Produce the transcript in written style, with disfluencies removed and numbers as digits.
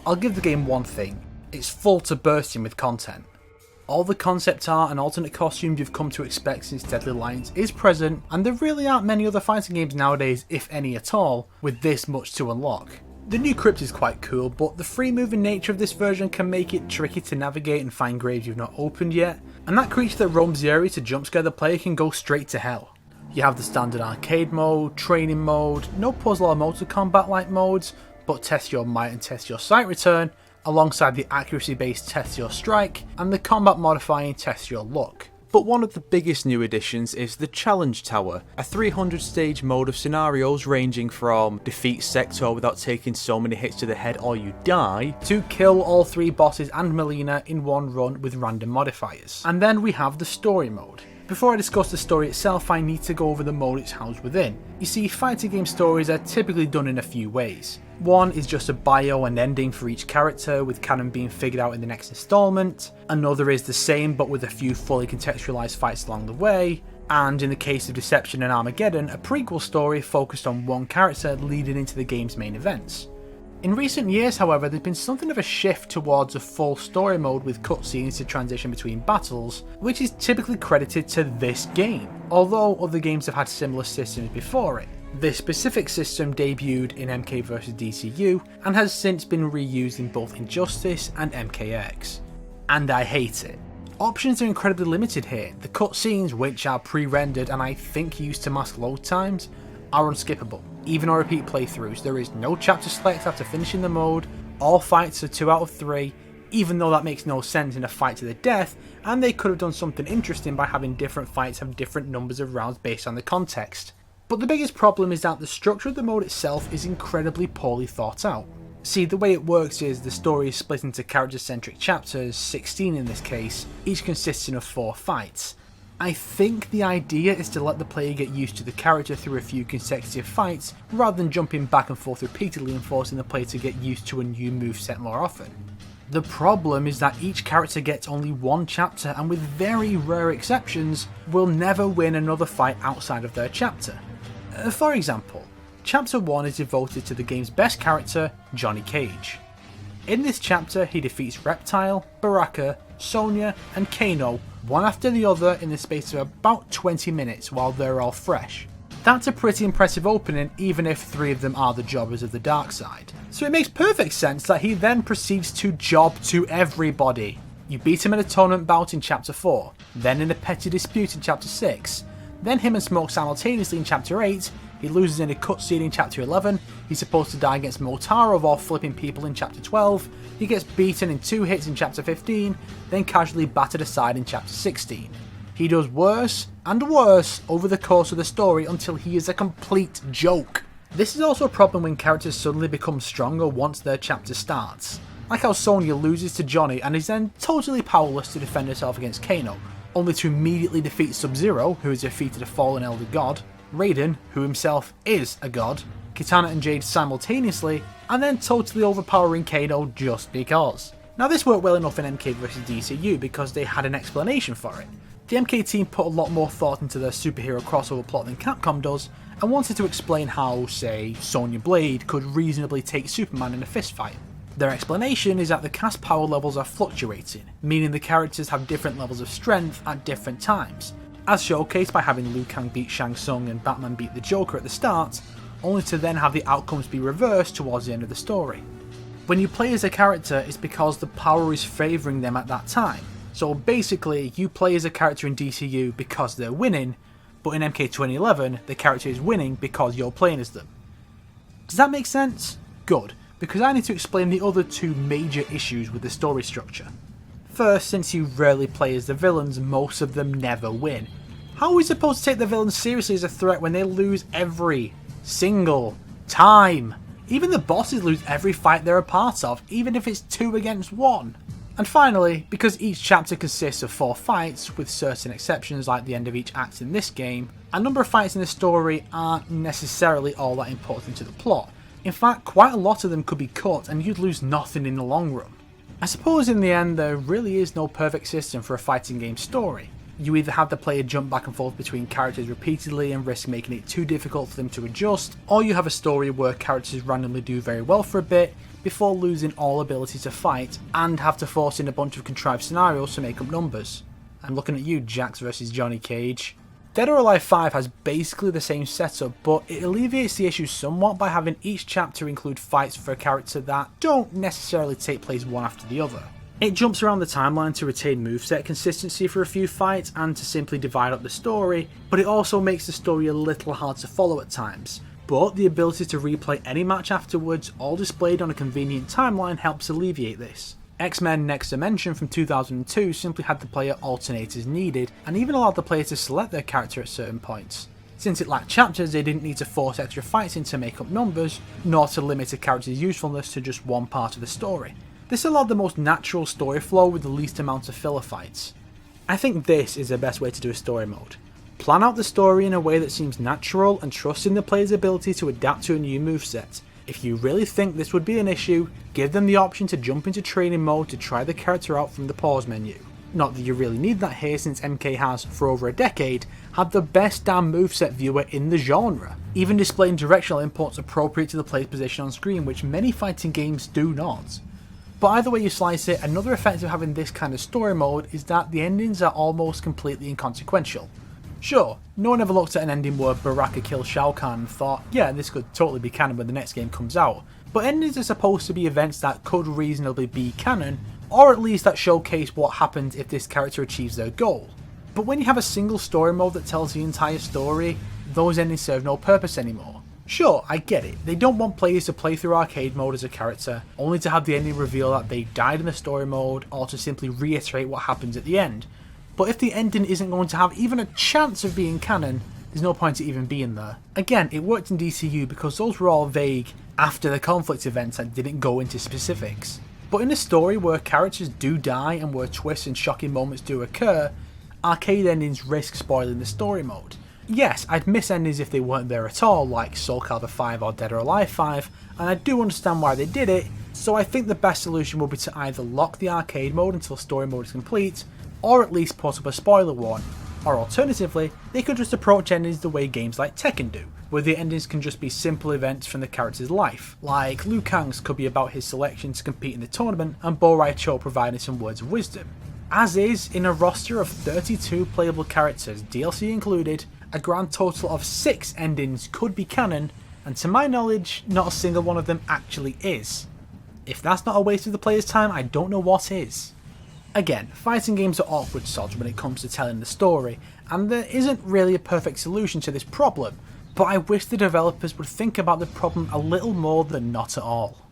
I'll give the game one thing: it's full to bursting with content. All the concept art and alternate costumes you've come to expect since Deadly Alliance is present, and there really aren't many other fighting games nowadays, if any at all, with this much to unlock. The new crypt is quite cool, but the free moving nature of this version can make it tricky to navigate and find graves you've not opened yet, and that creature that roams the area to jumpscare the player can go straight to hell. You have the standard arcade mode, training mode, no puzzle or motor combat like modes, but test your might and test your sight return, alongside the accuracy based test your strike, and the combat modifying test your luck. But one of the biggest new additions is the Challenge Tower, a 300 stage mode of scenarios ranging from defeat Sector without taking so many hits to the head or you die, to kill all 3 bosses and Melina in one run with random modifiers. And then we have the story mode. Before I discuss the story itself, I need to go over the mode it's housed within. You see, fighting game stories are typically done in a few ways. One is just a bio and ending for each character, with canon being figured out in the next installment. Another is the same but with a few fully contextualised fights along the way. And in the case of Deception and Armageddon, a prequel story focused on one character leading into the game's main events. In recent years, however, there's been something of a shift towards a full story mode with cutscenes to transition between battles, which is typically credited to this game, although other games have had similar systems before it. This specific system debuted in MK vs DCU and has since been reused in both Injustice and MKX. And I hate it. Options are incredibly limited here. The cutscenes, which are pre-rendered and I think used to mask load times, are unskippable. Even on repeat playthroughs, there is no chapter select after finishing the mode, all fights are 2 out of 3, even though that makes no sense in a fight to the death, and they could have done something interesting by having different fights have different numbers of rounds based on the context. But the biggest problem is that the structure of the mode itself is incredibly poorly thought out. See, the way it works is the story is split into character-centric chapters, 16 in this case, each consisting of 4 fights. I think the idea is to let the player get used to the character through a few consecutive fights, rather than jumping back and forth repeatedly and forcing the player to get used to a new moveset more often. The problem is that each character gets only 1 chapter, and with very rare exceptions, will never win another fight outside of their chapter. For example, Chapter 1 is devoted to the game's best character, Johnny Cage. In this chapter, he defeats Reptile, Baraka, Sonya, and Kano one after the other in the space of about 20 minutes while they're all fresh. That's a pretty impressive opening, even if 3 of them are the jobbers of the dark side. So it makes perfect sense that he then proceeds to job to everybody. You beat him in a tournament bout in Chapter 4, then in a petty dispute in Chapter 6, then him and Smoke simultaneously in Chapter 8, he loses in a cutscene in Chapter 11, he's supposed to die against Motaro while flipping people in Chapter 12, he gets beaten in 2 hits in Chapter 15, then casually battered aside in Chapter 16. He does worse and worse over the course of the story until he is a complete joke. This is also a problem when characters suddenly become stronger once their chapter starts. Like how Sonya loses to Johnny and is then totally powerless to defend herself against Kano, only to immediately defeat Sub-Zero, who has defeated a fallen elder god, Raiden, who himself is a god, Kitana and Jade simultaneously, and then totally overpowering Kano just because. Now this worked well enough in MK vs DCU because they had an explanation for it. The MK team put a lot more thought into their superhero crossover plot than Capcom does, and wanted to explain how, say, Sonya Blade could reasonably take Superman in a fistfight. Their explanation is that the cast power levels are fluctuating, meaning the characters have different levels of strength at different times, as showcased by having Liu Kang beat Shang Tsung and Batman beat the Joker at the start, only to then have the outcomes be reversed towards the end of the story. When you play as a character, it's because the power is favouring them at that time. So basically, you play as a character in DCU because they're winning, but in MK 2011, the character is winning because you're playing as them. Does that make sense? Good, because I need to explain the other 2 major issues with the story structure. First, since you rarely play as the villains, most of them never win. How are we supposed to take the villains seriously as a threat when they lose every single time? Even the bosses lose every fight they're a part of, even if it's 2 against 1. And finally, because each chapter consists of 4 fights, with certain exceptions like the end of each act in this game, a number of fights in the story aren't necessarily all that important to the plot. In fact, quite a lot of them could be cut and you'd lose nothing in the long run. I suppose in the end there really is no perfect system for a fighting game story. You either have the player jump back and forth between characters repeatedly and risk making it too difficult for them to adjust, or you have a story where characters randomly do very well for a bit before losing all ability to fight and have to force in a bunch of contrived scenarios to make up numbers. I'm looking at you, Jax vs Johnny Cage. Dead or Alive 5 has basically the same setup, but it alleviates the issue somewhat by having each chapter include fights for a character that don't necessarily take place one after the other. It jumps around the timeline to retain moveset consistency for a few fights and to simply divide up the story, but it also makes the story a little hard to follow at times. But the ability to replay any match afterwards, all displayed on a convenient timeline, helps alleviate this. X-Men Next Dimension from 2002 simply had the player alternate as needed, and even allowed the player to select their character at certain points. Since it lacked chapters, they didn't need to force extra fights in to make up numbers, nor to limit a character's usefulness to just one part of the story. This allowed the most natural story flow with the least amount of filler fights. I think this is the best way to do a story mode. Plan out the story in a way that seems natural and trust in the player's ability to adapt to a new moveset. If you really think this would be an issue, give them the option to jump into training mode to try the character out from the pause menu. Not that you really need that here, since MK has, for over a decade, had the best damn moveset viewer in the genre, even displaying directional inputs appropriate to the player's position on screen, which many fighting games do not. But either way you slice it, another effect of having this kind of story mode is that the endings are almost completely inconsequential. Sure, no one ever looked at an ending where Baraka kills Shao Kahn and thought, yeah, this could totally be canon when the next game comes out, but endings are supposed to be events that could reasonably be canon, or at least that showcase what happens if this character achieves their goal. But when you have a single story mode that tells the entire story, those endings serve no purpose anymore. Sure, I get it, they don't want players to play through arcade mode as a character, only to have the ending reveal that they died in the story mode, or to simply reiterate what happens at the end. But if the ending isn't going to have even a chance of being canon, there's no point to even being there. Again, it worked in DCU because those were all vague after the conflict events that didn't go into specifics. But in a story where characters do die and where twists and shocking moments do occur, arcade endings risk spoiling the story mode. Yes, I'd miss endings if they weren't there at all, like Soul Calibur 5 or Dead or Alive 5, and I do understand why they did it, so I think the best solution would be to either lock the arcade mode until story mode is complete, or at least put up a spoiler one, or alternatively, they could just approach endings the way games like Tekken do, where the endings can just be simple events from the character's life, like Liu Kang's could be about his selection to compete in the tournament and Bo Rai Cho providing some words of wisdom. As is, in a roster of 32 playable characters, DLC included, a grand total of 6 endings could be canon, and to my knowledge, not a single one of them actually is. If that's not a waste of the player's time, I don't know what is. Again, fighting games are awkward sods when it comes to telling the story, and there isn't really a perfect solution to this problem, but I wish the developers would think about the problem a little more than not at all.